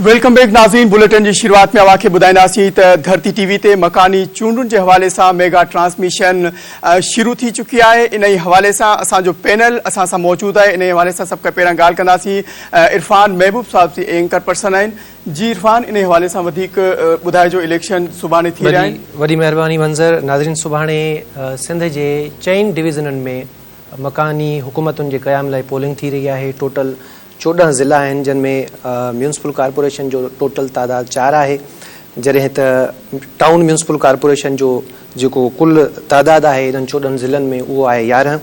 Welcome back नाज़रीन। Bulletin की शुरुआत में अवाखे बुधाईंदासीं त धरती टीवी ते मकानी चूंडुनि के हवाले से मेगा ट्रांसमिशन शुरू थी चुकी है। इन हवाले से असो पैनल असा सां मौजूद है। इन हवाले से सब पहिरियों गाल कंदासीं। इरफान महबूब साहब जी एंकर पर्सन हैं। जी इरफान, इन हवाले से बुधाइजो इलेक्शन सुभाणे थी रहा है। वडी मेहरबानी मंज़र। नाज़रीन, सुभाणे सिंध के 4 डिवीज़नन में मकानी हुकूमतुनि के क़याम लाइ पोलिंग थी रही है। टोटल 14 ज़िला हैं जिनमें म्यूनसिपल कॉर्पोरेशन जो टोटल तादाद 4 है, जैसे टाउन म्यूनसिपल कॉर्पोरेशन जो कुल तादाद है इन 14 ज़िलन में वो है 11।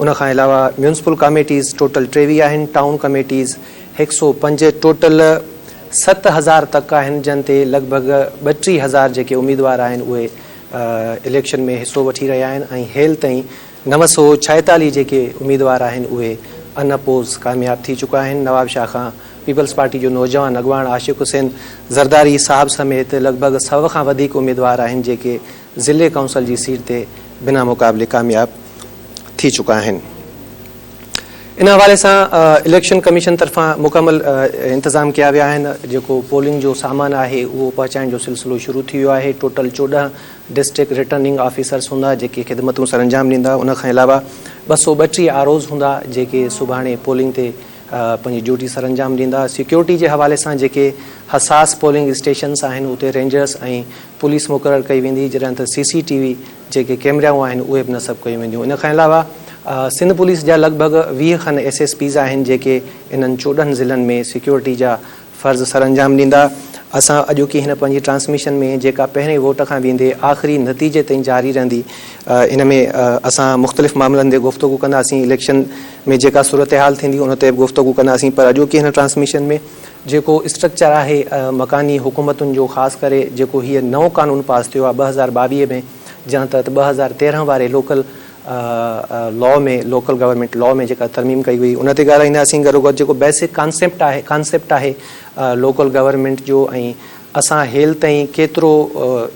उन खां अलावा म्यूनसिपल कमेटीज़ टोटल 23 हैं। Town committees 105। टोटल 7000 तक हैं जिन ते लगभग 32,000 जो उम्मीदवार हैं उहे इलेक्शन में हिस्सो वठी रहा हैं। हेल ताईं 946 जो उम्मीदवार हैं उहे अनअपोज कामयाब थी चुका है। नवाब शाह खां पीपल्स पार्टी जो नौजवान अगवान आशिक हुसैन जरदारी साहब समेत लगभग 100 खां वधीक उम्मीदवार हैं जो ज़िले काउंसिल की सीट ते बिना मुकाबले कामयाब थी चुका हैं। इन हवाले से इलेक्शन कमीशन तरफा मुकम्मल इंतजाम किया विया हैं। जो पोलिंग जो सामान है वो पहुँचाने जो सिलसिलो शुरू थी वियो है। टोटल 14 डिस्ट्रिक्ट रिटर्निंग ऑफिसर्स होंदा जो खिदमतों सर अंजाम ॾींदा। उन खां अलावा 232 आरओज़ होंदा जो सुभाणे पोलिंग ते पंहिंजी ड्यूटी सर अंजाम ॾींदा। सिक्योरिटी के हवाले से जो हसास पोलिंग स्टेशन्स हैं उते रेंजर्स और पुलिस मुक़रर कई वेंदी, जॾहिं त CCTV जो कैमराऊं हैं उहे भी नस्ब कयूं वेंदियूं। इन खां अलावा सिंध पुलिस जा लगभग 20 खन SSPs हैं जो इन 14 ज़िलन में सिक्योरिटी जा फ़र्ज़ सर अंजाम ॾींदा। असां अॼोकी हिन पंहिंजी ट्रांसमिशन में जेका पहिरें वोट खां वेंदे आख़िरी नतीजे ताईं जारी रहंदी। इन में असां मुख़्तलिफ़ मामलनि ते गुफ़्तगू कंदासीं। इलेक्शन में जेका सूरत हाल थींदी उन ते गुफ़्तगू कंदासीं। पर अॼोकी हिन ट्रांसमिशन में जेको स्ट्रक्चर है मकानी हुकूमतुनि जो ख़ासि करे जेको हीअ नओं कानून पास थियो आहे 2022 में, जंहिं तहत 2013 वारे लोकल लॉ में लोकल गवर्नमेंट लॉ में जेका तरमीम कई हुई उन ते ॻाल्हाईंदासीं। गॾोगॾु जेको बेसिक कॉन्सेप्ट आहे लोकल गवर्नमेंट जो ऐं असां हेल ताईं केतिरो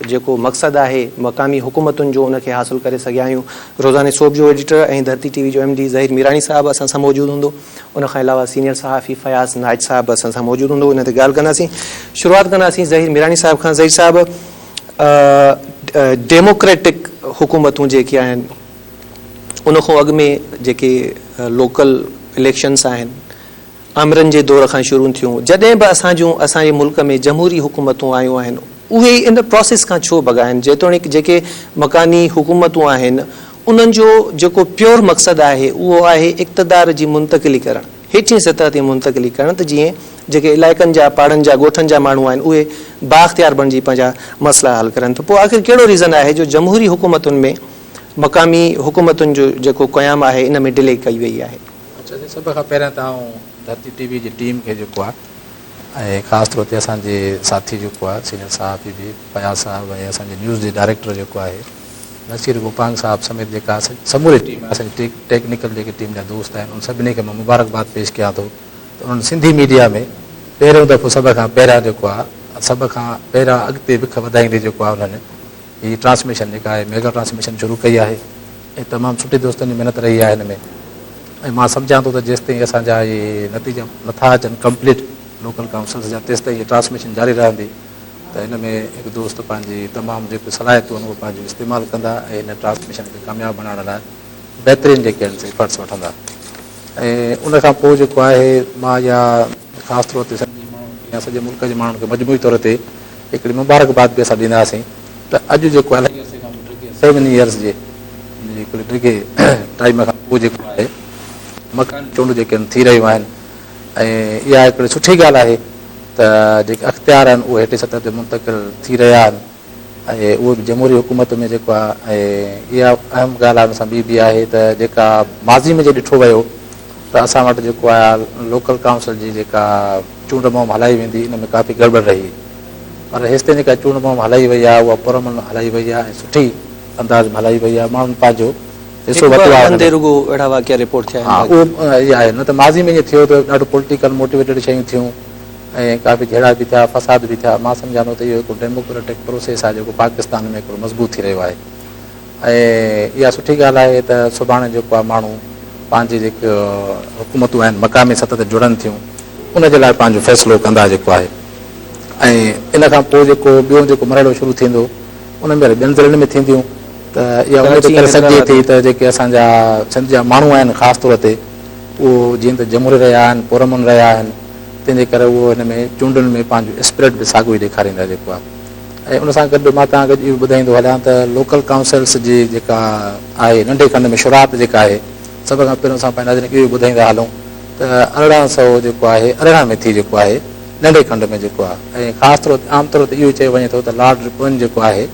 जेको मक़सदु आहे मक़ामी हुकूमतुनि जो उनखे हासिल करे सघिया आहियूं। रोज़ाने सोप जो एडिटर ऐं धरती टीवी जो MD ज़हीर मीरानी साहब असां सां मौजूदु हूंदो। उन खां अलावा सीनियर सहाफ़ी फयाज़ नाइज साहब असां सां मौजूदु हूंदो। इन ते ॻाल्हि कंदासीं। शुरूआत कंदासीं ज़हीर मीरानी साहब खां। ज़हीर साहब, डेमोक्रेटिक हुकूमतूं जेके आहिनि उन खां अॻु में जेके लोकल इलेक्शन्स आहिनि आमरन जे दौर खां शुरू थियूं, जॾहिं बि असांजे मुल्क में जमहूरी हुकूमतूं आयूं आहिनि उहे इन प्रोसेस खां छो भॻाइनि? जेतोणीकि जेके मकानी हुकूमतूं आहिनि उन्हनि जो जेको प्योर मक़सदु आहे उहो आहे इक़्तिदार जी मुंतक़िली करणु, हेठीं सतह ते मुंतक़िली करणु, त जीअं जेके इलाइक़नि जा पाड़नि जा ॻोठनि जा माण्हू आहिनि उहे बाख़्तियार बणिजी पंहिंजा मसइला हल करनि। त पोइ आख़िर कहिड़ो रीज़न आहे जो जमहूरी हुकूमतुनि में मक़ामी हुकूमतुनि जो जेको क़याम आहे इन में डिले कई वई आहे? अच्छा, सभ खां पहिरियों त धरती टीवी जी टीम खे जेको आहे ऐं ख़ासि तौर ते असांजे साथी जेको आहे सीनियर साहब बि फयाज़ साहब ऐं असांजे न्यूज़ जे डायरेक्टर जेको आहे नसीर गोपांग साहब समेत जेका समूरी टीम आहे असांजी टेक्निकल जेके टीम जा दोस्त आहिनि उन सभिनी खे मां मुबारकबाद पेश कयां थो त उन्हनि सिंधी मीडिया में पहिरियों दफ़ो सभ खां पहिरियां जेको आहे सभ खां पहिरियां अॻिते बिख वधाईंदे जेको आहे उन्हनि हीअ ट्रांसमिशन जेका आहे मेगा ट्रांसमिशन शुरू कई आहे ऐं तमामु सुठी दोस्तनि जी महिनत रही आहे हिन में। ऐं मां सम्झां थो त जेसिताईं असांजा इहे नतीजा नथा अचनि कंप्लीट लोकल काउंसिल्स जा तेसिताईं इहा ट्रांसमिशन जारी रहंदी। त हिन में हिकु दोस्त पंहिंजी तमामु जेके सलाहियतूं आहिनि उहे पंहिंजो इस्तेमालु कंदा ऐं हिन ट्रांसमिशन खे कामयाबु बणाइण लाइ बहितरीनु जेके आहिनि एफर्ट्स वठंदा। ऐं उनखां पोइ जेको आहे मां इहा ख़ासि तौर ते सॼे माण्हुनि या सॼे मुल्क जे माण्हुनि खे मजमूई तौर ते हिकिड़ी मुबारकबाद बि असां ॾींदासीं त अॼु जेको आहे 7 इयर्स जे हिकिड़े ॾिघे टाइम खां पोइ जेको आहे मकान चूंड जेके आहिनि थी रहियूं आहिनि ऐं इहा हिकिड़ी सुठी ॻाल्हि आहे त जेके अख़्तियार आहिनि उहे हेठि सतह ते मुंतक़िल थी रहिया आहिनि ऐं उहे बि जमहूरी हुकूमत में जेको आहे ऐं इहा अहम ॻाल्हि आहे हुन सां ॿी आहे त जेका माज़ी में जे ॾिठो वियो त असां वटि जेको आहे लोकल काउंसिल जी जेका चूंड मुहिम हलाई वेंदी इन में काफ़ी गड़बड़ रही, पर हेसिताईं जेका चूंड मुहिम हलाई वई आहे उहा पुरअमन हलाई वई आहे ऐं सुठी अंदाज़ में हलाई वई आहे। माण्हुनि पंहिंजो हिसो वरितो आहे। हा, उहो इहा आहे। न त माज़ी में ईअं थियो त ॾाढो पॉलिटिकल मोटिवेटेड शयूं थियूं ऐं काफ़ी झेड़ा बि थिया, फसाद बि थिया। मां सम्झां थो त इहो हिकिड़ो डेमोक्रेटिक प्रोसेस आहे जेको पाकिस्तान में हिकिड़ो मज़बूत थी रहियो आहे ऐं इहा सुठी ॻाल्हि आहे त सुभाणे जेको आहे माण्हू पंहिंजी जेके हुकूमतूं आहिनि मक़ामी सतह ते जुड़नि थियूं उनजे लाइ पंहिंजो फ़ैसिलो कंदा जेको आहे। ऐं इन खां पोइ जेको ॿियो जेको मरहलो शुरू थींदो उन में ॿियनि ज़िलनि में थींदियूं त इहा उमेद करे सघिजे थी त जेके असांजा सिंध जा माण्हू आहिनि ख़ासि तौर ते उहो जीअं त जमुरी रहिया आहिनि पुरमन रहिया आहिनि तंहिंजे करे उहो हिन में चूंडुनि में पंहिंजो स्पिरिट बि साॻियो ई ॾेखारींदा जेको आहे ऐं उन सां गॾु मां तव्हांखे इहो ॿुधाईंदो हलियां त लोकल काउंसिल्स जी जेका आहे नंढे खंड में शुरूआति जेका आहे सभ खां पहिरियों असां पंहिंजा इहो ॿुधाईंदा हलूं त 1800 जेको आहे 18 में थी जेको आहे नंढे खंड में जेको आहे ऐं ख़ासि तौर ते आम तौर ते इहो चयो वञे थो त लॉर्ड रिपन जेको आहे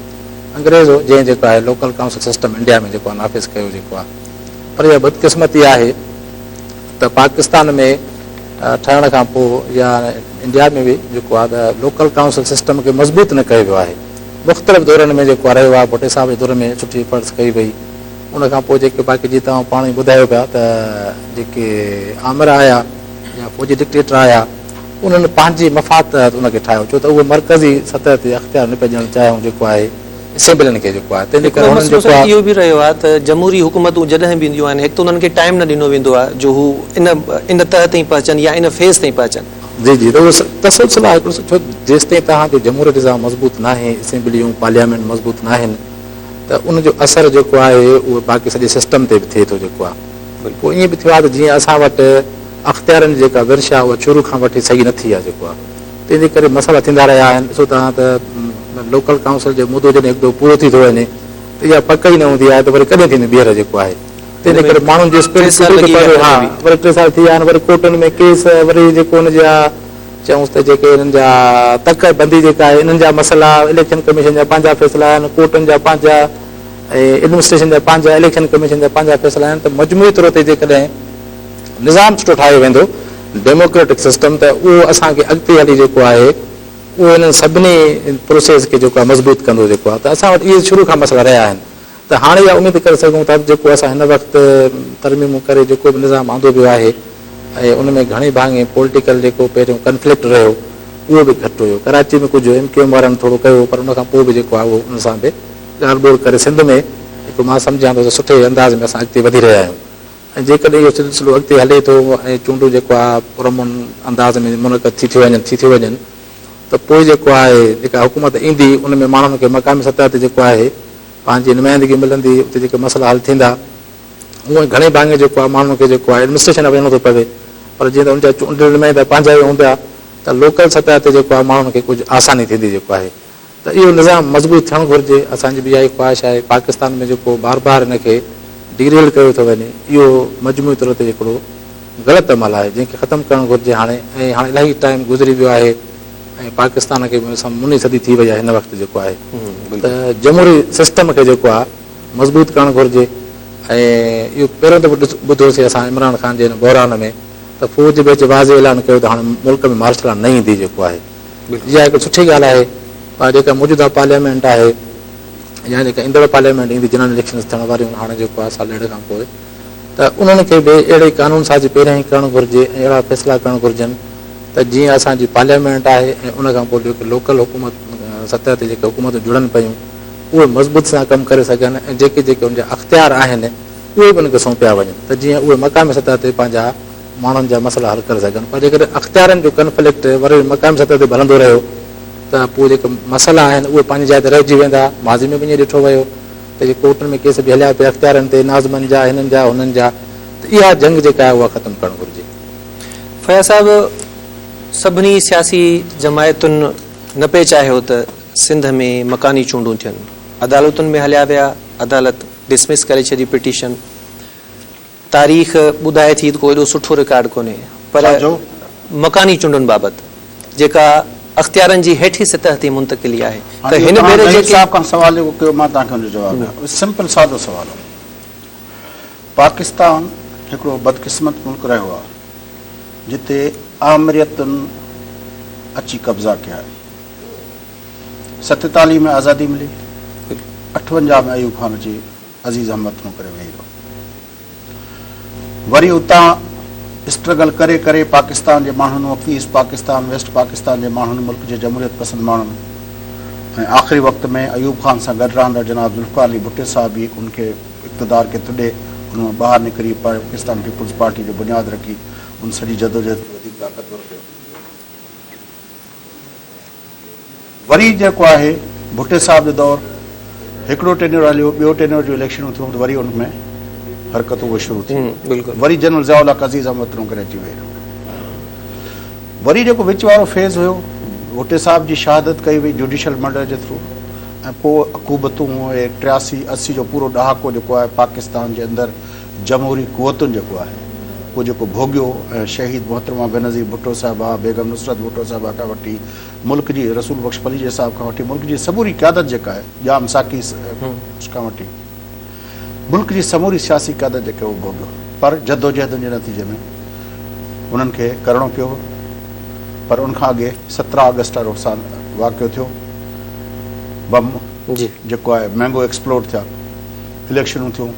अंग्रेज़ हो जंहिं जेको आहे लोकल काउंसिल सिस्टम इंडिया में जेको आहे नाफ़िज़ कयो जेको आहे पर इहा बदकिस्मती आहे त पाकिस्तान में ठहण खां पोइ या इंडिया में बि जेको आहे त लोकल काउंसिल सिस्टम खे मज़बूत न कयो वियो आहे मुख़्तलिफ़ दौरनि में जेको रहियो आहे भुटे साहिब जे दौर में सुठी फ़र्ज़ कई वई उन खां पोइ जेके बाक़ी जीअं तव्हां पाण ई ॿुधायो पिया त जेके आमिर आया या फ़ौजी डिक्टेटर आया उन्हनि पंहिंजी मफ़ाद उनखे ठाहियो छो त उहे मर्कज़ी सतह ते अख़्तियार न पिया ॾियणु चाहियूं जेको आहे असेंबलियुनि खे जेको आहे तंहिंजे करे हुननि जेको आहे इहो बि रहियो आहे त जमहूरी हुकूमतूं जॾहिं बि ईंदियूं आहिनि हिकु त उन्हनि खे टाइम न ॾिनो वेंदो आहे जो हू इन तह ताईं पहुचनि या इन फेज़ ताईं पहुचनि जी जी त उहो तसलसल आहे हिकिड़ो सुठो जेसि ताईं तव्हांजो जमहूरी निज़ाम मज़बूत न आहे असेंबलियूं पार्लियामेंट मज़बूत न आहिनि त उनजो असरु जेको आहे उहो बाक़ी सॼे सिस्टम ते बि थिए थो जेको आहे पोइ ईअं बि थियो आहे त जीअं असां वटि अख़्तियारनि जी जेका वर्ष आहे उहा शुरू खां वठी सही न थी आहे जेको आहे तंहिंजे करे मसइला थींदा रहिया आहिनि ॾिसो तव्हां त लोकल काउंसिल जो मुदो जॾहिं हिकु दफ़ो पूरो थी थो वञे त इहा पक ई न हूंदी आहे त वरी कॾहिं थींदी ॿीहर जेको आहे तंहिंजे करे माण्हुनि जो हा वरी 3 साल थी विया आहिनि वरी कोर्टनि में केस वरी जेको हुनजा चयूंसि त जेके हिननि जा तक बंदी जेका आहे इन्हनि जा मसइला इलेक्शन कमीशन जा पंहिंजा फ़ैसिला आहिनि कोर्टनि जा पंहिंजा ऐं एडमिनिस्ट्रेशन जा पंहिंजा इलेक्शन कमीशन जा पंहिंजा फ़ैसिला आहिनि त मजमूई तौर ते जेकॾहिं निज़ाम सुठो ठाहियो वेंदो डेमोक्रेटिक सिस्टम त उहो असांखे अॻिते हली जेको आहे उहो हिननि सभिनी प्रोसेस खे जेको आहे मज़बूत कंदो जेको आहे त असां वटि इहे शुरू खां मसइला रहिया आहिनि त हाणे इहा उमेद करे सघूं था जेको असां हिन वक़्तु तरमीमूं करे जेको बि निज़ाम आंदो पियो आहे ऐं उन में घणी भाङे पॉलिटिकल जेको पहिरियों कंफ्लिक्ट रहियो उहो बि घटि हुयो कराची में कुझु MQM वारनि थोरो कयो पर उन खां पोइ बि जेको आहे उहो उन सां बि ॻाल्हि ॿोल करे सिंध में हिकु मां सम्झां थो त सुठे अंदाज़ में असां अॻिते वधी रहिया आहियूं ऐं जेकॾहिं इहो सिलसिलो अॻिते हले थो ऐं चूंडूं जेको आहे पुरमुन अंदाज़ में मुनक़द थी थियूं वञनि त पोइ जेको आहे जेका हुकूमत ईंदी उन में माण्हुनि खे मक़ामी सतह ते जेको आहे पंहिंजी नुमाइंदगी मिलंदी उते जेके मसइला हल थींदा उहे घणे भाङे जेको आहे माण्हुनि खे जेको आहे एडमिनिस्ट्रेशन वञिणो थो पवे पर जीअं त उनजा चूंडियल नुमाइंदा पंहिंजा ई हूंदा त लोकल सतह ते जेको आहे माण्हुनि खे कुझु आसानी थींदी जेको आहे त इहो निज़ाम मज़बूत थियणु घुरिजे असांजी बि इहा ई ख़्वाहिश आहे पाकिस्तान में जेको बार बार हिन खे डिग्रेड कयो थो वञे इहो मजमूई तौर ते हिकिड़ो ग़लति अमल आहे जंहिंखे ख़तमु करणु घुरिजे हाणे ऐं हाणे इलाही टाइम गुज़री वियो आहे ऐं पाकिस्तान खे मुनी सदी थी वई आहे हिन वक़्तु जेको आहे त जमहूरी सिस्टम खे जेको आहे मज़बूत करणु घुरिजे ऐं इहो पहिरियों दफ़ो ॿुधोसीं असां इमरान ख़ान जे हिन बहरान में त फ़ौज बि अची वाज़े ऐलान कयो त हाणे मुल्क में मार्शल लॉ न ईंदी जेको आहे इहा हिकु सुठी ॻाल्हि आहे पर जेका मौजूदा पार्लियामेंट आहे या जेका ईंदड़ पार्लियामेंट ईंदी जनरल इलेक्शन थियण वारियूं हाणे जेको आहे साल ॾेढ खां पोइ त उन्हनि खे बि अहिड़े कानून साज़ी पहिरियां ई करणु घुरिजे ऐं अहिड़ा फ़ैसिला करणु घुरिजनि त जीअं असांजी पार्लियामेंट आहे ऐं उन खां पोइ जेके लोकल हुकूमत सतह ते जेके हुकूमतूं जुड़नि पियूं उहे मज़बूत सां कमु करे सघनि ऐं जेके जेके उनजा अख़्तियार आहिनि उहे बि उनखे सौंपिया वञनि त जीअं उहे मक़ामी सतह ते पंहिंजा माण्हुनि जा मसइला हल करे सघनि पर जेकॾहिं अख़्तियारनि जो कंफ्लिक्ट वरी मक़ामी सतह ते हलंदो रहियो त पोइ जेके मसइला आहिनि उहे पंहिंजी जाइ ते रहिजी वेंदा माज़ी में बि ईअं ॾिठो वियो त जे कोर्टनि में केस बि हलिया पिया अख़्तियारनि ते नाज़मनि जा हिननि जा हुननि जा त इहा जंग जेका आहे उहा ख़तमु करणु घुरिजे फयाज़ साहिब सभिनी सियासी जमायतुनि न पिए चाहियो त सिंध में मकानी चूंडूं थियनि अदालतुनि में हलिया विया अदालत डिसमिस करे छॾी पिटीशन तारीख़ ॿुधाए थी त को एॾो सुठो रिकॉर्ड कोन्हे पर मकानी चूंडुनि बाबति जेका अख़्तियारनि जी हेठी सतह ते मुंतक़िली आहे त हिन भेरे जेके सवाल जेको कयो मां तव्हांखे हुनजो जवाबु ॾियां सिंपल सादो सवाल आहे पाकिस्तान हिकिड़ो बदकिस्मत मुल्क रहियो आहे जिते आमरियतुनि अची कब्ज़ा कया आहिनि 47 में आज़ादी मिली 58 में अयूब खान अची अज़ीज़ अहमद करे वेही रहो वरी उतां स्ट्रगल करे करे पाकिस्तान जे माण्हुनि वफ़ीस पाकिस्तान वेस्ट पाकिस्तान जे माण्हुनि मुल्क जे जमहूरियत पसंद माण्हुनि ऐं आख़िरी वक़्त में अयूब खान सां गॾु रहंदड़ जनाब ज़ुल्फ़िकार अली भुट्टो साहब बि उनखे इक़्तिदार खे तुॾे उन मां ॿाहिरि निकिरी पाकिस्तान पीपुल्स पार्टी जो बुनियादु रखी उन सॼी जदोजहद वधीक ताक़तवर कयो वरी जेको आहे भुट्टे साहब जो दौर हिकिड़ो टेन्योर हलियो, ॿियो टेन्योर जो इलेक्शनूं थियूं त वरी उन में हरकतूं उहे शुरू थियूं। बिल्कुलु वरी जनरल ज़ियाउल हक़ अज़ीज़ अहमद तरूं करे अची वियो। वरी जेको विच वारो फेज़ हुयो, भुट्टे साहब जी शहादत कई वई जुडिशल मर्डर जे थ्रू, ऐं पोइ अकूबतूं 83-80 जो पूरो ॾहाको जेको आहे पाकिस्तान जे अंदरि जमहूरी क़ुवतुनि जेको आहे उहो जेको भोॻियो, ऐं शहीद मोहतरमा बेनज़ीर भुट्टो साहिबा, बेगम नुसरत भुट्टो साहिबा खां वठी मुल्क जी रसूल बख्श फलीजे साहिब खां वठी मुल्क जी समूरी क़यादत जेका आहे, जाम साकी खां वठी मुल्क जी समूरी सियासी क़यादत जेके उहो भोॻियो। पर जदोजहदनि जे नतीजे में उन्हनि खे करिणो पियो। पर उनखां अॻे 17 अगस्त वाक़ियो थियो, बम जी जेको आहे मैंगो एक्सप्लोड थिया, इलेक्शनूं थियूं।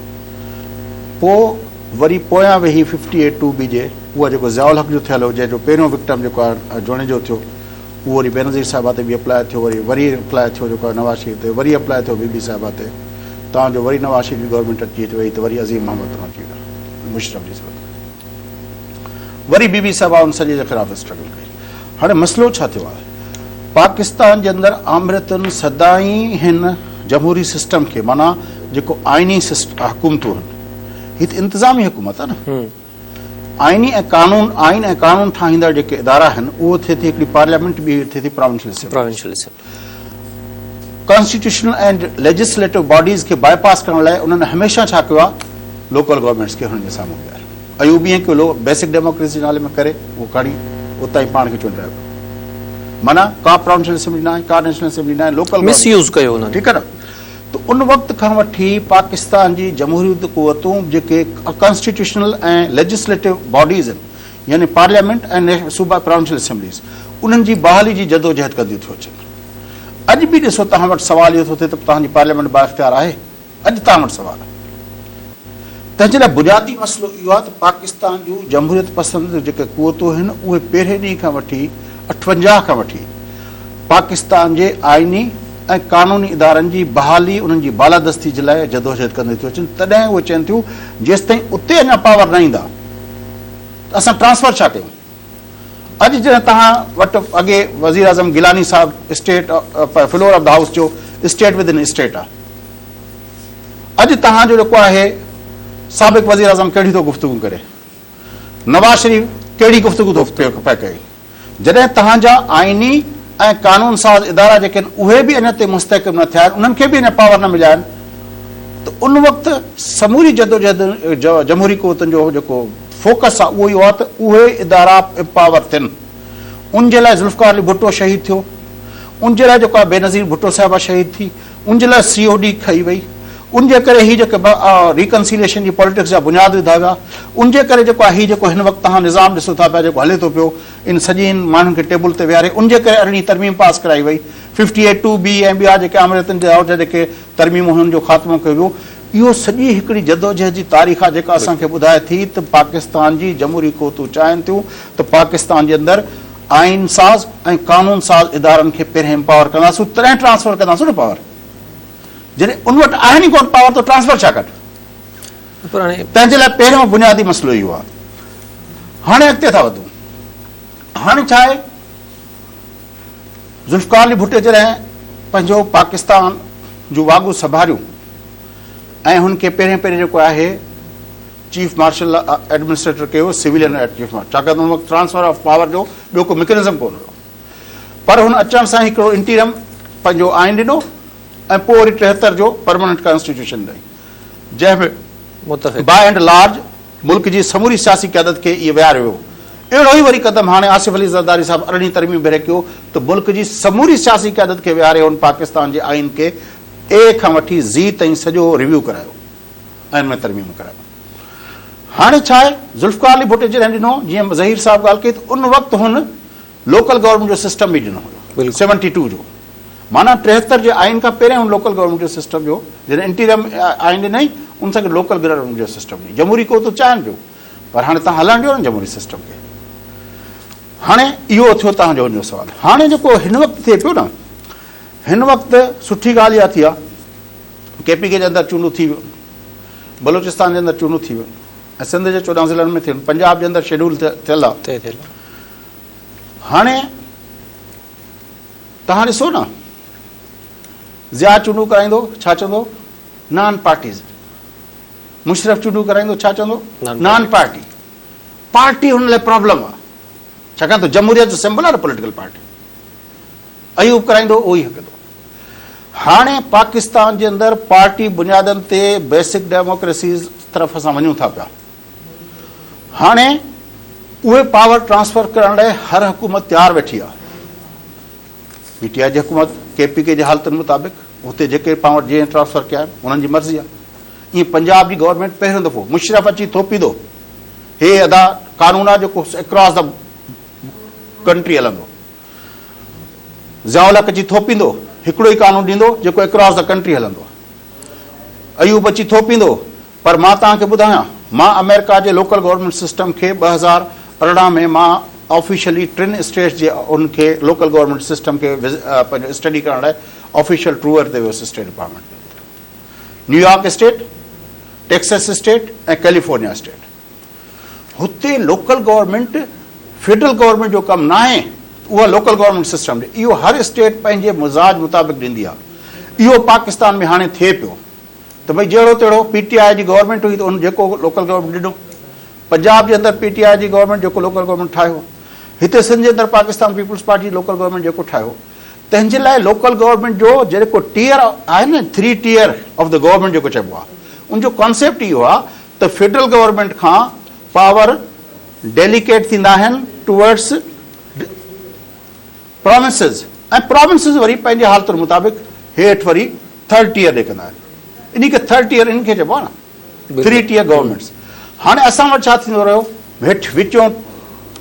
पोइ वरी पोयां वेही 58-2 जे उहा जेको ज़ियाउल हक़ जो थियल हो, जंहिंजो पहिरियों विक्टम जेको आहे जोणे जो थियो, उहो वरी बेनज़ीर साहिबा ते बि अप्लाई थियो, वरी अप्लाई थियो जेको आहे नवाज़ शरीफ़ ते, वरी अप्लाई थियो बीबी साहिबा ते। तव्हांजो वरी नवाज़ शरीफ़ जी गवर्नमेंट अची वई त वरी अज़ीम मोहम्मद तरां अची विया, मुशर्रफ जी सूरत, वरी बीबी साहिबा उन सॼे जे ख़िलाफ़ स्ट्रगल कई। हाणे मसइलो छा थियो आहे, पाकिस्तान जे अंदरि आमरतुनि सदाई हिन जमहूरी सिस्टम खे, माना जेको आइनी हुकूमतूं आहिनि, हीअ त इंतिज़ामी हुकूमत आहे न, आइन ऐं कानून ठाहींदड़ जेके इदारा आहिनि उहो थिए थी हिकिड़ी पार्लियामेंट, ॿी थिए थी provincial constitutional and legislative bodies खे बाईपास करण लाइ उन्हनि हमेशह छा कयो आहे, लोकल गवर्नमेंट्स खे हुननि जे साम्हूं बीहारियो। अयूब ईअं कयो, बेसिक डेमोक्रेसी नाले में करे उहो खणी उतां ई पाण खे चूंडायो, माना का प्रोविंशियल असेंबली न आहे, का नेशनल असेंबली न आहे, लोकल मिसयूज़ कयो उन्हनि, ठीकु आहे न। त उन वक़्त खां वठी पाकिस्तान जी जमहूरी क़ुवतूं जेके कॉन्स्टिट्यूशनल ऐं लेजिस्लेटिव बॉडीज़ आहिनि, यानी पार्लियामेंट ऐं सूबा प्रोविंशियल असेंबलीज़, उन्हनि जी बहाली जी जदोजहद कंदियूं थियूं अचनि। अॼु बि ॾिसो तव्हां वटि सुवाल इहो थो थिए त तव्हांजी पार्लियामेंट बाइख्तियार आहे, अॼु तव्हां वटि सुवाल आहे। तंहिंजे लाइ बुनियादी मसइलो इहो आहे त पाकिस्तान जूं जमहूरियत पसंदि जेके क़ुवतूं आहिनि उहे पहिरें ॾींहं खां वठी 58 खां वठी पाकिस्तान जे आइनी ऐं कानूनी इदारनि जी बहाली, उन्हनि जी बालादस्ती जे लाइ जदोजहद कंदियूं थियूं अचनि। तॾहिं उहे चवनि थियूं जेसि ताईं उते अञा पावर न ईंदा त असां ट्रांसफर छा कयूं। अॼु जॾहिं तव्हां वटि अॻे वज़ीर आज़म गिलानी साहिबु state floor of the house जो स्टेट विद इन स्टेट आहे, अॼु तव्हांजो जेको आहे साबिक़ वज़ीर आज़म कहिड़ी थो गुफ़्तगू करे, नवाज़ शरीफ़ कहिड़ी गुफ़्तगू थो पिया करे, जॾहिं तव्हांजा आइनी ऐं कानून साज़ इदारा जेके आहिनि उहे बि अञा ते मुस्तहकम न थिया आहिनि, उन्हनि खे बि अञा पावर न मिलिया आहिनि, त उन वक़्तु समूरी जदोजहद जमहूरी क़ुवतुनि जो जेको फोकस आहे उहो इहो आहे त उहे इदारा पावर थियनि। उन जे लाइ ज़ुल्फ़िकार अली भुट्टो शहीद थियो, उन जे लाइ जेको आहे बेनज़ीर भुट्टो साहिबा शहीद थी, उन जे लाइ COD खई वई, उन जे करे हीअ जेके रिकन्सिलिएशन जी पॉलिटिक्स जा बुनियादी धागा, उन जे करे जेको आहे हीअ जेको हिन वक़्तु तव्हां निज़ाम ॾिसो था पिया जेको हले थो पियो, इन सॼी माण्हुनि खे टेबल ते विहारे, उन जे करे अरिड़हीं तरमीम पास कराई वई, 58(2)B ऐं ॿिया जेके आमरतुनि जे दौर जा जेके तरमीमूं हुननि जो ख़ात्मो कयो वियो। इहो सॼी हिकिड़ी जदोजहद जी तारीख़ आहे जेका असांखे ॿुधाए थी त पाकिस्तान जी जमहूरी क़ुवतूं चाहिनि थियूं त पाकिस्तान जे अंदरि आइन साज़ ऐं कानून साज़ इदारनि खे पहिरियों एम्पावर कंदासीं, तॾहिं ट्रांसफर कंदासीं न पावर। जॾहिं उन वटि आहिनि ई कोन पावर त ट्रांसफर छा कनि। तंहिंजे लाइ पहिरियों बुनियादी मसइलो इहो आहे। हाणे अॻिते था वधूं। हाणे छा आहे, ज़ुल्फ़िकार अली भुट्टो जॾहिं पंहिंजो पाकिस्तान जूं वागूं संभालियूं ऐं हुनखे पहिरें जेको आहे चीफ मार्शल एडमिनिस्ट्रेटर कयो सिविलियन चीफ मार्शल, छाकाणि हुन वक़्तु ट्रांसफर ऑफ पावर जो ॿियो को मैकेनिज़म कोन हुयो। पर हुन अचण सां हिकिड़ो इंटीरियम पंहिंजो आइन ॾिनो ऐं पोइ वरी 73 जो परमानेंट कॉन्स्टिट्यूशन ॾई, जंहिंमें बाय एंड लार्ज मुल्क जी समूरी सियासी क़यादत खे इहो विहारियो वियो। अहिड़ो ई वरी क़दम हाणे आसिफ अली ज़रदारी साहिबु अरिड़हीं तरमीम भेरे कयो त मुल्क जी समूरी सियासी क़यादत खे विहारियो, हुन पाकिस्तान जे आइन खे ए खां वठी ज़ी ताईं सॼो रिव्यू करायो, आइन में तरमीम करायो। हाणे छा आहे, ज़ुल्फ़िकार अली भुट्टो जॾहिं ॾिनो, जीअं ज़हीर साहिबु ॻाल्हि कई, त उन वक़्तु हुन लोकल गवर्नमेंट जो सिस्टम बि ॾिनो हुयो 72 जो, माना 73 जे आइन खां पहिरियों हुन लोकल गवर्नमेंट जो सिस्टम जो जॾहिं इंटीरियम आइन ॾिनई, उन सां गॾु लोकल गवर्नमेंट जो सिस्टम ॾिनई। जमहूरी को त चाहिनि पियो, पर हाणे तव्हां हलणु ॾियो न जमहूरी सिस्टम खे। हाणे इहो थियो तव्हांजो हुनजो सुवालु। हाणे जेको हिन वक़्तु थिए पियो न, हिन वक़्तु सुठी ॻाल्हि इहा थी आहे, KPK जे अंदरि चूंडूं थी वियूं, बलोचिस्तान जे अंदरि चूंडूं थी वियूं, ऐं सिंध जे 14 ज़िलनि में थियूं, पंजाब जे अंदरि शेड्यूल थियल आहे। हाणे तव्हां ॾिसो न, ज़िया चूंडू कराईंदो छा चवंदो नॉन पार्टीज़, मुशरफ चूंडू कराईंदो छा चवंदो नॉन पार्टी। पार्टी हुन लाइ प्रॉब्लम आहे, छाकाणि त जमहूरियत जो सिंबल आहे न पॉलिटिकल पार्टी। अयूब कराईंदो उहो ई हकंदो। हाणे पाकिस्तान जे अंदरि पार्टी बुनियादनि ते बेसिक डेमोक्रेसीज़ तरफ़ असां वञूं था पिया। हाणे उहे पावर ट्रांसफर करण लाइ हर हुकूमत तयारु वेठी आहे। पीटीआई जी हुकूमत केपीके जे हालतुनि मुताबिक़ हुते जेके पावर जीअं ट्रांसफर कया आहिनि उन्हनि जी मर्ज़ी आहे। ईअं पंजाब जी गवर्नमेंट पहिरियों दफ़ो मुशरफ अची थोपींदो, हे अदा कानून आहे जेको अक्रॉस द कंट्री हलंदो। ज़ियाउल हक़ अची थोपींदो, हिकिड़ो ई कानून ॾींदो जेको अक्रॉस द कंट्री हलंदो। अयूब अची थोपींदो, पर मां तव्हांखे ॿुधायां, मां अमेरिका जे लोकल गवर्नमेंट सिस्टम खे 2018 में मां ऑफिशियली 3 स्टेट्स जे उनखे लोकल गवर्नमेंट सिस्टम खे पंहिंजो स्टडी करण लाइ ऑफिशियल टूर ते वियुसि स्टेट डिपार्टमेंट में। न्यूयॉर्क स्टेट, टेक्सास स्टेट ऐं कैलिफोर्निया स्टेट। हुते लोकल गवर्नमेंट फेडरल गवर्नमेंट जो कमु न आहे, उहा लोकल गवर्नमेंट सिस्टम ॾे। इहो हर स्टेट पंहिंजे मिज़ाज मुताबिक़ ॾींदी आहे। इहो पाकिस्तान में हाणे थिए पियो त भई जहिड़ो तहिड़ो पीटीआई जी गवर्नमेंट हुई त उन जेको लोकल गवर्नमेंट ॾिनो। पंजाब जे अंदरि पीटीआई जी गवर्नमेंट जेको लोकल गवर्नमेंट ठाहियो, हिते सिंध जे अंदरि पाकिस्तान पीपुल्स पार्टी लोकल गवर्नमेंट जेको ठाहियो, तंहिंजे लाइ लोकल गवर्नमेंट जो जेको टीयर आहे न, 3 टियर ऑफ द गवर्नमेंट जेको चइबो आहे, उनजो कॉन्सेप्ट इहो आहे त फेडरल गवर्नमेंट खां पावर डेलीकेट थींदा आहिनि टुवर्ड्स प्रोमिसिस, ऐं प्रोमिसिस वरी पंहिंजे हालतुनि मुताबिक़ हेठि वरी 3rd टियर ॾेखारींदा आहिनि। इन खे 3rd टियर इनखे चइबो आहे न, 3 टियर गवर्नमेंट्स। हाणे असां वटि छा थींदो रहियो, हेठि विचों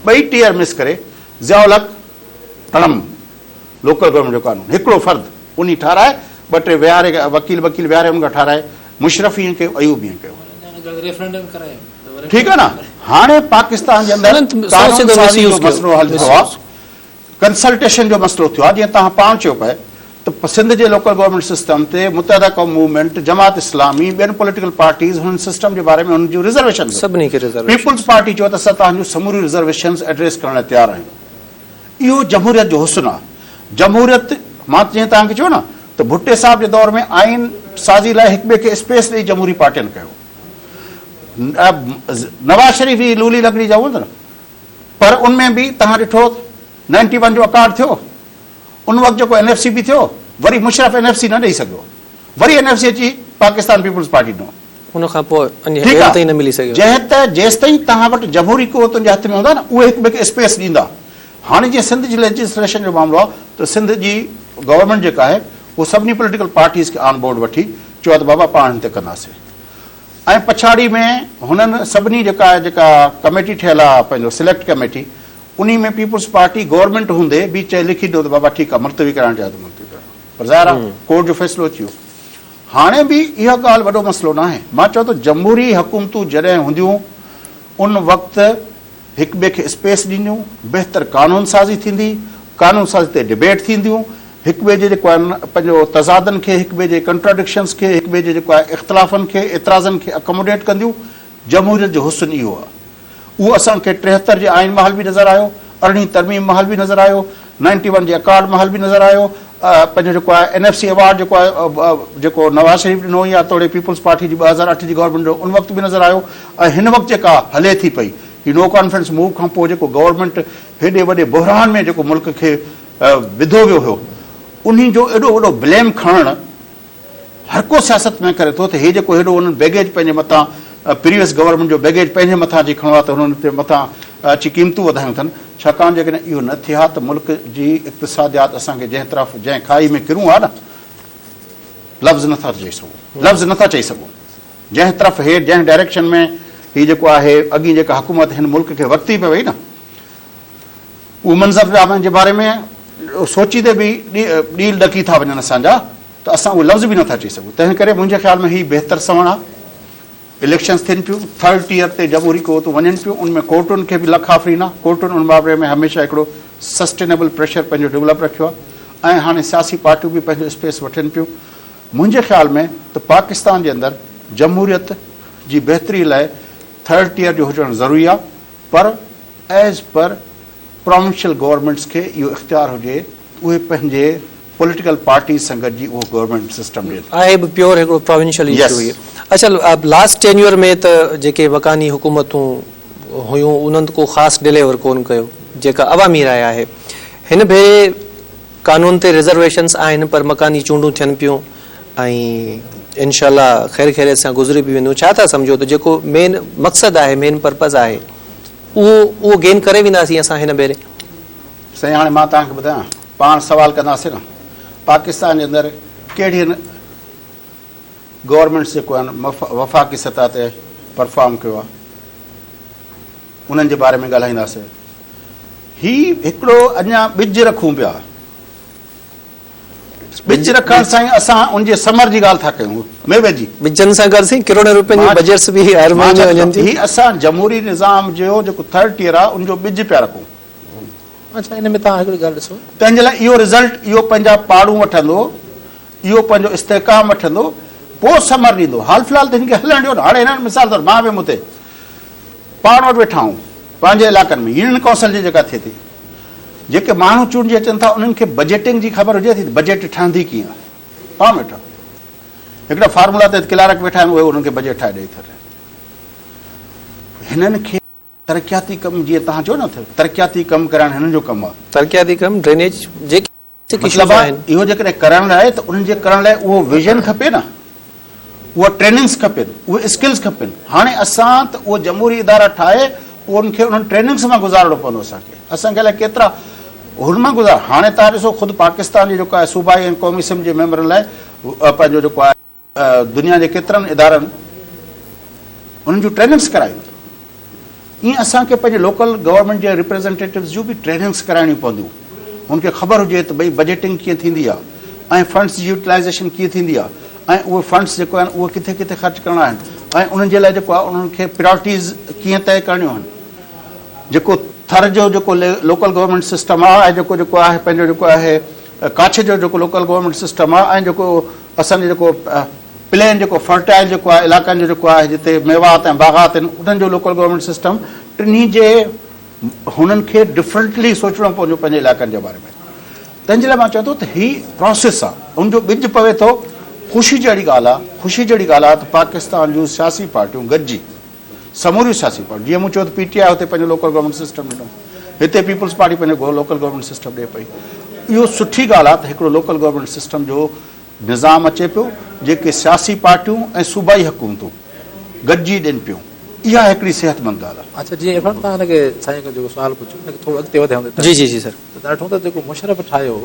2 टियर मिस करे ज़ियाउल हक़ तड़म लोकल गवर्नमेंट जो कानून हिकिड़ो फ़र्द उन ठाराए, 2-3 विहारे वकील विहारे उनखां ठाराए, मुशरफ ईअं कयो, अयूब ईअं कयो, ठीकु आहे न। हाणे पाकिस्तान जे अंदरि मसइलो हल थियो आहे, कंसल्टेशन जो मसइलो थियो आहे। जीअं तव्हां पाण चयो पिए त सिंध जे लोकल गवर्नमेंट सिस्टम ते मुतहदा क़ौम मूवमेंट, जमात इस्लामी, ॿियनि पॉलिटिकल पार्टीज़ हुन सिस्टम जे बारे में हुन जूं रिजर्वेशन, सभिनी खे पीपुल्स पार्टी चयो त असां तव्हांजूं समूरियूं रिजर्वेशन एड्रेस करण लाइ तयारु आहियूं। इहो जमहूरियत जो हुस्न आहे। जमहूरियत, मां जीअं तव्हांखे चयो न त भुट्टे साहिब जे दौर में आइन साज़ी लाइ हिक ॿिए खे स्पेस ॾेई जमहूरी पार्टियुनि कयो। नवाज़ शरीफ़ जी लूली लकड़ी जा हूंदा न, पर उनमें बि तव्हां ॾिठो 91 जो अकार्ड थियो, उन वक़्तु जेको NFC बि थियो, वरी मुशरफ NFC न ॾेई सघियो, वरी NFC अची पाकिस्तान पीपुल्स पार्टी ॾिनो। उन खां पोइ न मिली सघियो। जंहिं त जेसिताईं तव्हां वटि जमहूरी क़ुवतुनि जे हथ में हूंदा न, उहे हिक ॿिए खे स्पेस ॾींदा। हाणे जीअं सिंध जी लेजिस्लेशन जो मामिलो आहे त सिंध जी गवर्नमेंट जेका आहे उहो सभिनी पॉलिटिकल पार्टीज़ खे ऑन बोर्ड वठी चयो त बाबा पाण हिते कंदासीं। ऐं पछाड़ी में हुननि सभिनी जेका कमेटी ठहियलु आहे, पंहिंजो सिलेक्ट कमेटी, उन में पीपुल्स पार्टी गवर्नमेंट हूंदे बि चए लिखी ॾियो त बाबा ठीकु आहे मुलतवी कराइणु चाहियो त मुलतवी कयो, पर ज़ाहिर आहे कोर्ट जो फ़ैसिलो अची वियो। हाणे बि इहा ॻाल्हि वॾो मसइलो न आहे। मां चवां थो जमहूरी हुकूमतूं जॾहिं हूंदियूं उन वक़्तु हिक ॿिए खे स्पेस ॾींदियूं, बहितर कानून साज़ी थींदी, कानून साज़ी ते डिबेट थींदियूं, हिक ॿिए जे जेको आहे पंहिंजो तज़ादनि खे, हिक ॿिए जे कंट्राडिक्शन्स खे, हिक ॿिए जे जेको आहे इख़्तिलाफ़नि खे, एतिराज़नि खे अकोमोडेट कंदियूं। जमहूरियत जो हुस्न इहो आहे। उहो असांखे 73 जे आइन महल बि नज़र आयो, 18वीं तरमीम महल बि नज़र आयो, 91 जे अकार्ड महल बि नज़र आयो, पंहिंजो जेको आहे NFC अवार्ड जेको आहे जेको नवाज़ शरीफ़ ॾिनो या तोड़े पीपुल्स पार्टी जी 2008 जी गवर्नमेंट जो, उन वक़्तु बि नज़र आयो। ऐं हिन वक़्तु जेका हले थी पई ही नो कॉन्फ्रेंस मूव खां पोइ जेको गवर्नमेंट हेॾे वॾे बुहरान में जेको मुल्क खे विधो वियो हुयो, उन्ही जो एॾो वॾो ब्लेम खणणु हर को सियासत में करे थो त हे जेको हेॾो उन्हनि बैगेज पंहिंजे मथां प्रीवियस गवर्नमेंट जो बैगेज पंहिंजे मथां अची खणो आहे त हुननि ते मथां अची क़ीमतूं वधायूं अथनि। छाकाणि जेकॾहिं इहो न थिए हा त मुल्क जी इक़्तिसादियात असांखे जंहिं तरफ़ जंहिं खाई में किरूं आहे न, लफ़्ज़ नथा चई सघूं, जंहिं तरफ़ हे जंहिं डायरेक्शन में हीअ जेको आहे अॻी जेका हुकूमत हिन मुल्क खे वरिती पई वई न, उहो मंज़र जे बारे में सोचींदे बि ॾील ॾकी था वञनि असांजा, त असां उहे लफ़्ज़ बि नथा चई सघूं। तंहिं करे मुंहिंजे ख़्याल में हीअ बहितर सवण आहे। इलेक्शन्स थियनि पियूं, 3rd टियर ते जमहूरी क़ुवतूं वञनि पियूं, उनमें कोर्टुनि खे बि लखाफ़रीन आहे। कोर्टुनि उन बाबरे में हमेशह हिकिड़ो सस्टेनेबल प्रेशर पंहिंजो डेवलप रखियो आहे, ऐं हाणे सियासी पार्टियूं बि पंहिंजो स्पेस वठनि पियूं। मुंहिंजे ख़्याल में त पाकिस्तान जे अंदरि जमहूरियत जी बहितरी लाइ 3rd टियर जो हुजणु ज़रूरी आहे, पर एज़ पर प्रोविंशियल गवर्नमेंट्स खे इहो इख़्तियार हुजे उहे पंहिंजे पॉलिटिकल पार्टी सां गॾिजी उहो गवर्नमेंट सिस्टम ॾिए थो। आहे बि प्योर हिकिड़ो प्रोविंशियल Yes. इशू हुई। अच्छा, अब लास्ट टेन्यूअर में त जेके मकानी हुकूमतूं हुयूं उन्हनि को ख़ासि डिलीवर कोन कयो जेका अवामी राय आहे। हिन भेरे कानून ते रिजर्वेशन्स आहिनि पर मकानी चूंडूं थियनि पियूं ऐं इंशाल्लाह ख़ैर ख़ैरियत सां गुज़री बि वेंदियूं। छा था सम्झो त जेको मेन मक़सदु आहे, मेन पर्पज़ आहे, उहो गेन करे वेंदासीं असां हिन भेरे? साईं हाणे मां तव्हांखे ॿुधायां, पाण सवाल कंदासीं न पाकिस्तान जे अंदरि कहिड़ी गवर्नमेंट्स जेको आहिनि वफ़ाक़ी सतह ते परफॉर्म कयो आहे उन्हनि जे बारे में ॻाल्हाईंदासीं। ही हिकिड़ो अञा ॿिज रखूं पिया, ॿिज रखण सां ई असां उनजे समर जी ॻाल्हि था कयूं, मेवे जी ॿिजनि सां गॾु साईं करोड़नि रुपयनि जी बजट्स बि हर महीने वञनि थियूं। ही असां जमहूरी निज़ाम जो जेको थर्ड टियर आहे उनजो ॿिज पिया रखूं। अच्छा, इन में तव्हां हिकिड़ी ॻाल्हि ॾिसो, तंहिंजे लाइ इहो रिज़ल्ट, इहो पंहिंजा पाड़ू वठंदो, इहो पंहिंजो इस्तेकाम वठंदो, पोइ समर ॾींदो। हाल फ़िलहाल त हिनखे हलणु ॾियो न। हाणे हिननि मिसाल तौरु मां वियुमि हुते, पाण वटि वेठा आहियूं पंहिंजे इलाइक़नि में, यूनियन काउंसिल जी जेका थिए थी, जेके माण्हू चूंडिजी अचनि था उन्हनि खे बजटिंग जी ख़बर हुजे थी, बजट ठहंदी कीअं आहे। पाण वेठा हिकिड़ा फार्मूला ते क्लार्क वेठा आहिनि, उहे उन्हनि खे बजट ठाहे ॾेई था। हिननि खे तरक़ियाती कमु, जीअं तव्हां चओ न तरक़ियाती कमु कराइणु हिननि जो कमु आहे। तरक़ियाती कमु, ड्रेनेज, जेके मतिलबु आहे इहो जेकॾहिं करण लाइ, त उन्हनि जे करण लाइ उहो विजन खपे न, उहा ट्रेनिंग्स खपनि, उहे स्किल्स खपनि। हाणे असां त उहो जमहूरी इदारा ठाहे पोइ उनखे उन्हनि ट्रेनिंग्स मां गुज़ारणो पवंदो असांखे लाइ केतिरा हुन मां गुज़ार। हाणे तव्हां ॾिसो ख़ुदि पाकिस्तान जी जेको आहे सूबाई ऐं क़ौमी असम्बली जे मेंबरनि लाइ पंहिंजो जेको आहे दुनिया जे केतिरनि इदारनि उन्हनि जूं ट्रेनिंग्स करायूं। ईअं असांखे पंहिंजे लोकल गवर्नमेंट जे रिप्रेज़ेंटेटिव्स जूं बि ट्रेनिंग्स कराइणियूं पवंदियूं। हुनखे ख़बर हुजे त भई बजटिंग कीअं थींदी आहे ऐं फंड्स जी यूटिलाइज़ेशन कीअं थींदी आहे ऐं उहे फंड्स जेको आहिनि उहे किथे किथे ख़र्च करणा आहिनि ऐं उन्हनि जे लाइ जेको आहे उन्हनि खे प्रायोरिटीज़ कीअं तय करणियूं आहिनि। जेको थर जो जेको लोकल गवर्नमेंट सिस्टम आहे ऐं जेको आहे पंहिंजो जेको आहे कच्छ जो जेको लोकल गवर्नमेंट सिस्टम आहे ऐं जेको असांजो जेको प्लेन जेको फर्टाइल जेको आहे इलाइक़नि जो जेको आहे जिते मेवात ऐं बाग़ात आहिनि उन्हनि जो लोकल गवर्नमेंट सिस्टम, टिनी जे हुननि खे डिफरेंटली सोचणो पवंदो पंहिंजे इलाइक़नि जे बारे में। तंहिंजे लाइ मां चवां थो त हीउ प्रोसेस आहे, उनजो ॿिज पवे थो। ख़ुशी जहिड़ी ॻाल्हि आहे, ख़ुशी जहिड़ी ॻाल्हि आहे त पाकिस्तान जूं सियासी पार्टियूं गॾिजी, समूरियूं सियासी पार्टियूं, जीअं मूं चयो त PTI हुते पंहिंजो लोकल गवर्नमेंट सिस्टम ॾिनो, हिते पीपल्स पार्टी पंहिंजो लोकल गवर्नमेंट सिस्टम ॾिए पई। इहो सुठी ॻाल्हि आहे त हिकिड़ो लोकल गवर्नमेंट सिस्टम जो निज़ाम अचे पियो, जेके सियासी पार्टियूं ऐं सूबाई हुकूमतूं गॾिजी ॾियनि पियूं। इहा हिकिड़ी सिहतमंद ॻाल्हि आहे। अच्छा, जीअं इरफान तव्हां हिनखे साईं खां जेको सुवाल पुछो हुनखे थोरो अॻिते वधायूं त जी जी जी सर। त ॾाढो त जेको मुशरफ ठाहियो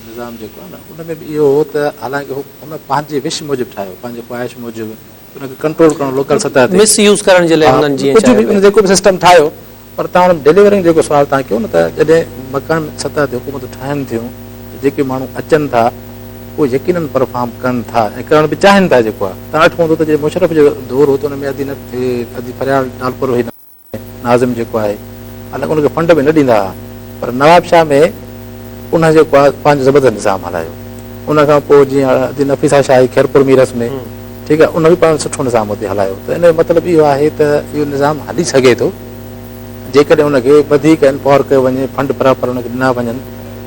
निज़ाम जेको आहे न उन में बि इहो हो त हालांकि हुन पंहिंजे विश मूजिबि ठाहियो, पंहिंजे ख़्वाहिश मूजिबि उनखे कंट्रोल करणो लोकल सतह ते, मिसयूज़ करण जे लाइ हुननि जीअं कुझु बि जेको बि सिस्टम ठाहियो। पर तव्हां हुन डिलीवरिंग जेको सुवाल तव्हां कयो न त जॾहिं मकान सतह ते हुकूमत ठहनि थियूं जेके माण्हू अचनि था उहे यकीननि परफॉर्म कनि था ऐं करण बि चाहिनि था। जेको आहे तव्हां ॾिठो हूंदो त जे मुशरफ जो दौर हो त हुन में अदी फरियाल नालपुर हुई नाज़िम जेको आहे, हालांकि उनखे फंड बि न ॾींदा हुआ, पर नवाब शाह में उन जेको आहे पंहिंजो ज़बरदस्त निज़ाम हलायो। उन खां पोइ जीअं अदी नफ़ीसा शाह आई खैरपुर मीरस में, ठीकु आहे, उन बि पाण सुठो निज़ाम हुते हलायो। त इन जो मतिलबु इहो आहे त इहो निज़ाम हली सघे थो जेकॾहिं उनखे वधीक एम्पावर कयो वञे, फंड प्रॉपर उनखे ॾिना वञनि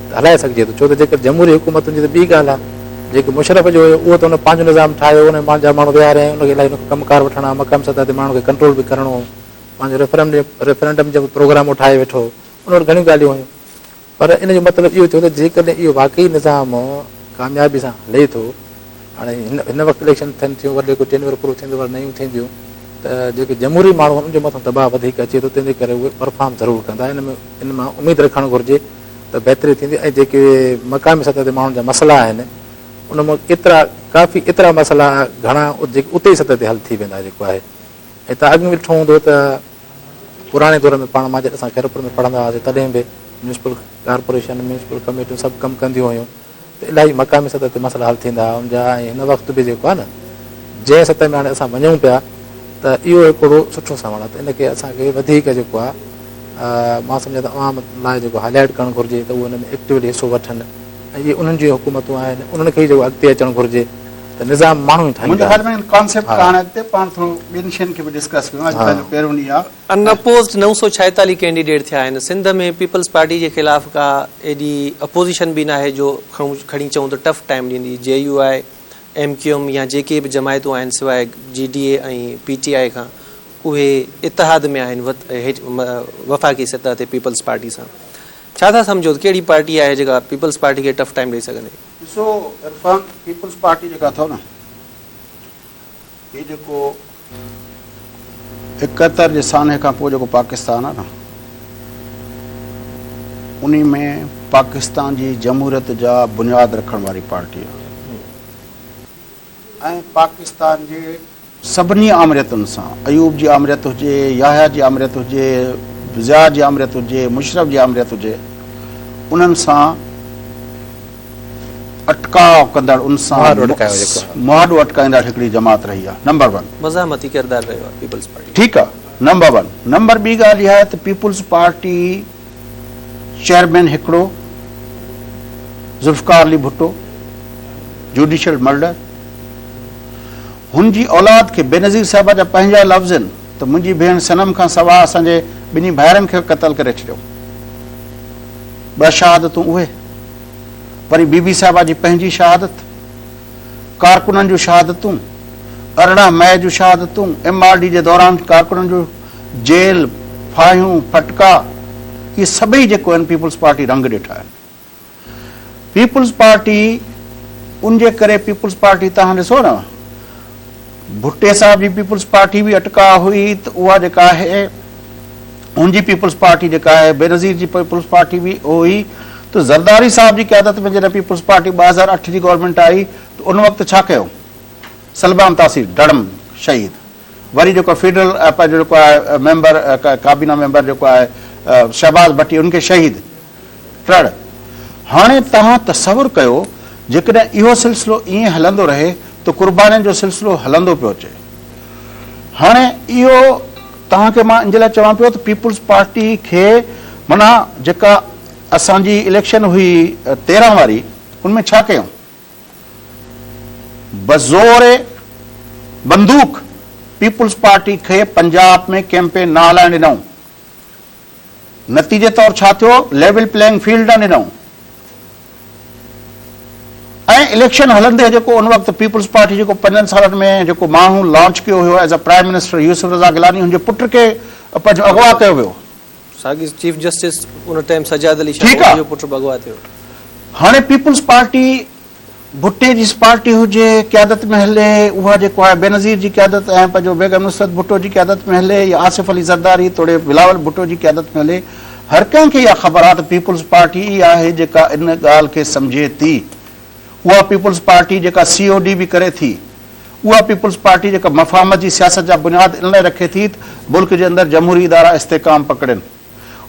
त हलाए सघिजे थो। छो त जेकर जमहूरी हुकूमतुनि जी त ॿी ॻाल्हि आहे, जेके मुशरफ जो हुयो उहो त उन पंहिंजो निज़ाम ठाहियो, उन जा माण्हू विया रहिया, उनखे इलाही कमकार वठणा, मक़ाम सतह ते माण्हू खे कंट्रोल बि करिणो, पंहिंजो रेफरेंडम जो प्रोग्राम ठाहे वेठो, उन वटि घणियूं ॻाल्हियूं हुयूं। पर इन जो मतिलबु इहो थियो त जेकॾहिं इहो वाक़ई निज़ाम कामयाबी सां हले थो, हाणे हिन वक़्तु इलेक्शन थियनि थियूं, वरी को टेन्यूअर पूरो थींदो, वरी नयूं थींदियूं, त जेके जमहूरी माण्हू आहिनि उनजे मथां दबाव वधीक अचे थो, तंहिंजे करे उहे परफॉर्म ज़रूरु कंदा। इन मां उमेदु रखणु घुरिजे त बहितरी थींदी। ऐं जेके मक़ामी सतह ते माण्हुनि जा मसइला आहिनि उन मां काफ़ी एतिरा मसइला घणा जेके उते ई सतह ते हल थी वेंदा जेको आहे। ऐं तव्हां अॻु में ॾिठो हूंदो त पुराणे दौर में पाण मां जॾहिं असां खैरपुर में पढ़ंदा हुआसीं तॾहिं बि म्यूनिसिपल कॉर्पोरेशन, म्यूनिसिपल कमेटियूं सभु कमु कंदियूं हुयूं, त इलाही मक़ामी सतह ते मसइला हल थींदा हुआ उनजा। ऐं हिन वक़्तु बि जेको आहे न जंहिं सतह में हाणे असां वञूं पिया त इहो हिकिड़ो सुठो सवालु आहे। त इनखे असांखे वधीक जेको आहे मां सम्झां त आवाम लाइ जेको हाईलाइट करणु घुरिजे त उहे हुन में एक्टिवली हिसो वठनि ऐं इहे उन्हनि जूं हुकूमतूं आहिनि, उन्हनि खे ई जेको अॻिते अचणु घुरिजे। त निज़ाम माण्हू ई मुंहिंजे ठाहींदा ख़्याल में कॉन्सेप्ट कान अॻिते पाण थोरो ॿियनि शयुनि खे बि डिस्कस कयूं। अॼु पंहिंजो पहिरियों ॾींहुं आहे। अनअपोज्ड 946 कैंडिडेट थिया आहिनि सिंध में। पीपल्स पार्टी जे ख़िलाफ़ का एॾी अपोज़िशन बि न आहे जो खणी चऊं त टफ टाइम ॾींदी। JUI MQM या जेके बि जमायतूं आहिनि सवाइ GDA ऐं PTI खां उहे इतिहाद में आहिनि वफ़ाक़ी सतह ते पीपल्स पार्टी सां। छा था सम्झो कहिड़ी पार्टी आहे जेका पीपल्स पार्टी खे टफ टाइम ॾेई सघंदी? ॾिसो इरफान, पीपल्स पार्टी जेका अथव न, ये जेको 71 जे साने खां पोइ जेको पाकिस्तान आहे न, उन में पाकिस्तान जी जमहूरियत जा बुनियाद रखण वारी पार्टी आहे ऐं पाकिस्तान जे सभिनी आमरियतुनि सां, अयूब जी आमरियत हुजे, याहिया जी आमरियत हुजे, ज़िया जी आमरियत हुजे, मुशरफ जी आमरियत हुजे, उन्हनि सां अटकाव कंदड़, उन सां मुआदो अटकाईंदड़ हिकिड़ी जमात रही आहे। नंबर 1 मज़ामती किरदार रहियो आहे पीपल्स पार्टी। ठीकु आहे, नंबर 1। नंबर ॿी ॻाल्हि इहा आहे त पीपल्स पार्टी चेयरमैन हिकिड़ो ज़ुल्फ़िकार अली भुट्टो, जुडिशियल मर्डर, हुनजी औलाद खे बेनज़ीर साहिब जा पंहिंजा लफ़्ज़ आहिनि त मुंहिंजी भेण सनम खां सवाइ असांजे ॿिन्ही भाइरनि खे क़तल करे छॾियो। 2 शहादतूं उहे, वरी बीबी साहिबा जी पंहिंजी शहादत, कारकुननि जूं शहादतूं, 18 मई जूं शहादतूं, MRD जे दौरान कारकुननि जूं जेल, फाहियूं, फटका, इहे सभई जेको आहिनि पीपल्स पार्टी रंग ॾिठा आहिनि। पीपल्स पार्टी उनजे करे पीपल्स पार्टी तव्हां ॾिसो न, भुट्टे साहब जी पीपल्स पार्टी बि अटका हुई त उहा जेका आहे उनजी पीपल्स पार्टी जेका आहे, बेनज़ीर जी पीपल्स पार्टी बि हुई। तो ज़रदारी साहब जी क़यादत में जॾहिं पीपल्स पार्टी 2008 जी गवर्नमेंट आई त उन वक़्तु छा कयो? सलमान तासीर डड़म शहीद, वरी जेको फेडरल जेको आहे मेंबर, काबीना मेंबर जेको आहे शहबाज भट्टी, उनखे शहीद टड़। हाणे तव्हां तसवुरु कयो जेकॾहिं इहो सिलसिलो ईअं हलंदो रहे त कुर्बानीनि जो सिलसिलो हलंदो पियो अचे। हाणे इहो तव्हांखे मां इन लाइ चवां पियो त पीपल्स पार्टी खे माना जेका असांजी इलेक्शन हुई 13 वारी, उनमें छा कयूं? बज़ोरे बंदूक पीपल्स पार्टी खे पंजाब में कैंपेन न हलाइण ॾिनऊं। नतीजे तौर छा थियो? लेवल प्लेइंग फील्ड न ॾिनऊं। ऐं इलेक्शन हलंदे जेको उन वक़्तु पीपल्स पार्टी जेको 5 सालनि में जेको माण्हू लॉन्च कयो हुयो एज़ अ प्राइम मिनिस्टर यूसुफ रज़ा गिलानी, हुनजे पुट खे अगवा कयो वियो। साॻी चीफ जस्टिस उन टाइम सजाद अली ठीकु शाह आहे। जो पुट अगवा थियो। हाणे पीपल्स पार्टी भुट्टे जी पार्टी हुजे क़यादत में हले, उहा जेको आहे बेनज़ीर जी क़यादत ऐं पंहिंजो बेगम नुसरत भुट्टो जी क़यादत में हले, या आसिफ अली ज़रदारी तोड़े बिलावल भुट्टो जी क़यादत में हले, हर कंहिंखे इहा ख़बर आहे त पीपल्स पार्टी ई आहे जेका इन ॻाल्हि खे सम्झे थी। उहा पीपल्स पार्टी जेका COD बि करे थी, उहा पीपल्स पार्टी जेका मफ़ाहमत जी सियासत जा बुनियाद इन लाइ रखे थी मुल्क जे अंदरि जमहूरी इदारा इस्तेकाम पकड़नि।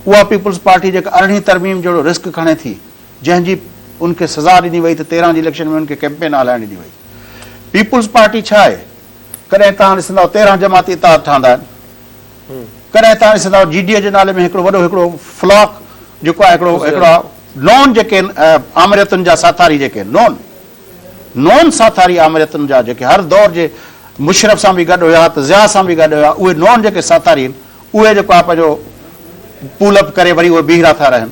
उहा पीपल्स पार्टी जेका 18वीं तरमीम जहिड़ो रिस्क खणे थी, जंहिंजी उनखे सज़ा ॾिनी वई त 13 जी इलेक्शन में उनखे कैंपेन हलाइण ॾिनी वई। पीपल्स पार्टी छा आहे? कॾहिं तव्हां ॾिसंदव 13 जमाती इत्तेहाद ठहंदा आहिनि, कॾहिं तव्हां ॾिसंदव GDA जे नाले में हिकिड़ो फ्लॉक जेको आहे हिकिड़ा नॉन जेके आमरियतुनि जा साथारी जेके नॉन साथारी आमरियतुनि जा जेके हर दौर जे मुशरफ सां बि गॾु हुया त ज़िया सां बि गॾु हुया, उहे नॉन जेके साथारी आहिनि, उहे जेको आहे पंहिंजो पूलअप करे वरी उहे बीहरा था रहनि।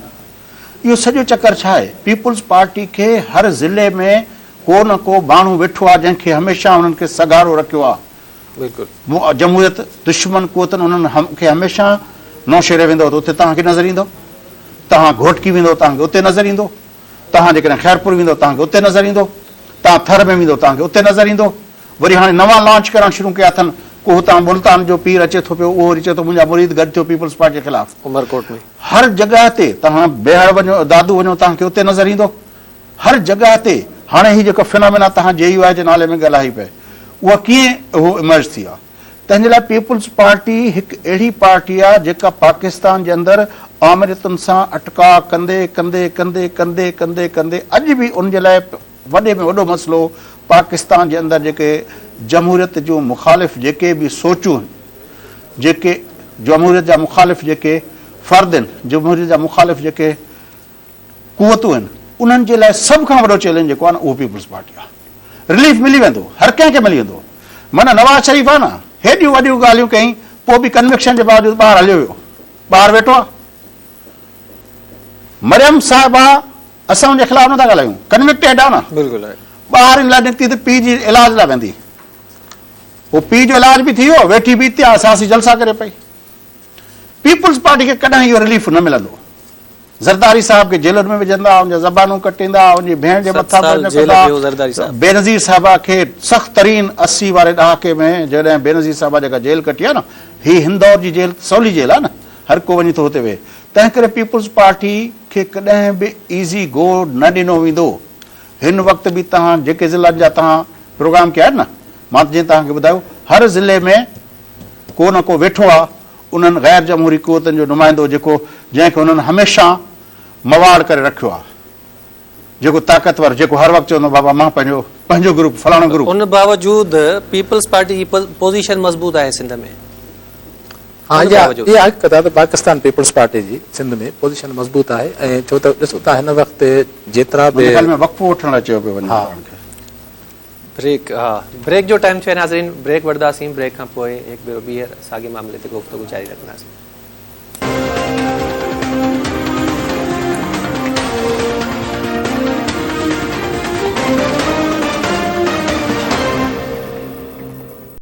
इहो सॼो चकर छा आहे? पीपल्स पार्टी खे हर ज़िले में को न को माण्हू वेठो आहे जंहिंखे हमेशह उन्हनि खे सगारो रखियो आहे। बिल्कुलु जमहूरियत दुश्मन क़ुवतनि उन्हनि खे हमेशह नौशेरे वेंदो त उते तव्हांखे नज़र ईंदो, तव्हां घोटकी वेंदो तव्हांखे उते नज़र ईंदो, तव्हां जेकॾहिं ख़ैरपुर वेंदो तव्हांखे उते नज़र ईंदो, तव्हां थर में वेंदो तव्हांखे उते नज़र ईंदो। वरी हाणे नवां लॉन्च करणु शुरू कया अथनि, को हुतां मुल्तान जो पीर अचे थो पियो, उहो वरी चए थो मुंहिंजा मुरीद गॾु थियो पीपल्स पार्टी जे ख़िलाफ़। उमरकोट में हर जॻह ते तव्हां बेहड़ वञो, दादू वञो, तव्हांखे उते नज़र ईंदो। हर जॻह ते हाणे ही जेको फिनोमेना तव्हां JUI जे नाले में ॻाल्हाई पए, उहा कीअं उहो इमर्ज थी आहे? तंहिंजे लाइ पीपल्स पार्टी हिकु अहिड़ी पार्टी आहे जेका पाकिस्तान जे अंदरि आमरियतुनि सां अटका कंदे कंदे कंदे कंदे कंदे कंदे अॼु बि उनजे लाइ वॾे में वॾो मसइलो पाकिस्तान जे अंदरि जेके जमहूरियत जूं मुखालिफ़ जेके बि सोचूं आहिनि, जेके जमहूरियत जा मुखालिफ़ जेके फ़र्द आहिनि, जमहूरियत जा मुखालिफ़ जेके क़ुवतूं आहिनि, उन्हनि जे लाइ सभ खां वॾो चैलेंज जेको आहे न उहो पीपल्स पार्टी आहे। रिलीफ मिली वेंदो, हर कंहिंखे मिली वेंदो। माना नवाज़ शरीफ़ आहे न, हेॾियूं वॾियूं ॻाल्हियूं कई, पोइ बि कन्विक्शन जे बावजूदि ॿाहिरि हलियो वियो, ॿाहिरि वेठो आहे। मरियम साहिबा असां उनजे ख़िलाफ़ नथा ॻाल्हायूं, कन्विक्टेड आहे न, बिल्कुलु आहे। ॿाहिरि इन लाइ निकिती त पीउ जी इलाज लाइ वेंदी, पोइ पीउ जो इलाज बि थी वियो, वेठी बि हिते आहे, सियासी जलसा करे पई। पीपुल्स पार्टी खे कॾहिं इहो रिलीफ न मिलंदो। ज़रदारी साहब खे जेलुनि में विझंदा, उनजा ज़बानूं कटींदा, उनजी भेण जे मथां बेनज़ीर साहिबा खे सख़्त तरीन 80 वारे ॾहाके में जॾहिं बेनज़ीर साहिबा जेका जेल कटी आहे न, ही हिंदौर जी जेल सवली जेल आहे न, हर को वञी थो हुते वेहे। तंहिं करे पीपुल्स पार्टी खे कॾहिं बि ईज़ी गो न ॾिनो वेंदो। हिन वक़्तु बि तव्हां जेके ज़िलनि जा तव्हां प्रोग्राम कया आहिनि न, मां जीअं तव्हांखे ॿुधायो, हर ज़िले में को न को वेठो आहे उन्हनि गैर जमहूरी क़ुवतनि जो नुमाइंदो, जेको जंहिंखे उन्हनि हमेशह मवाड़ करे रखियो आहे, जेको ताक़तवर, जेको हर वक़्तु चवंदो बाबा मां पंहिंजो ग्रुप फलाणो ग्रुप। उन बावजूद पीपल्स पार्टी जी पोजीशन मज़बूत आहे सिंध में। हाँ, ये हक़ीक़त आहे त पाकिस्तान पीपल्स पार्टी जी सिंध में पोजीशन मज़बूत आहे। ऐं छो त ॾिसो था हिन वक़्तु जेतिरा बि वक़्फ़ो वठण लाइ चयो पियो वञे। ब्रेक, हाँ, ब्रेक जो टाइम थियो आहे नाज़रीन, ब्रेक वठंदासीं, ब्रेक खां पोइ हिकु ॿियो ॿीहर साॻे मामले ते गुफ़्तगू जारी रखंदासीं।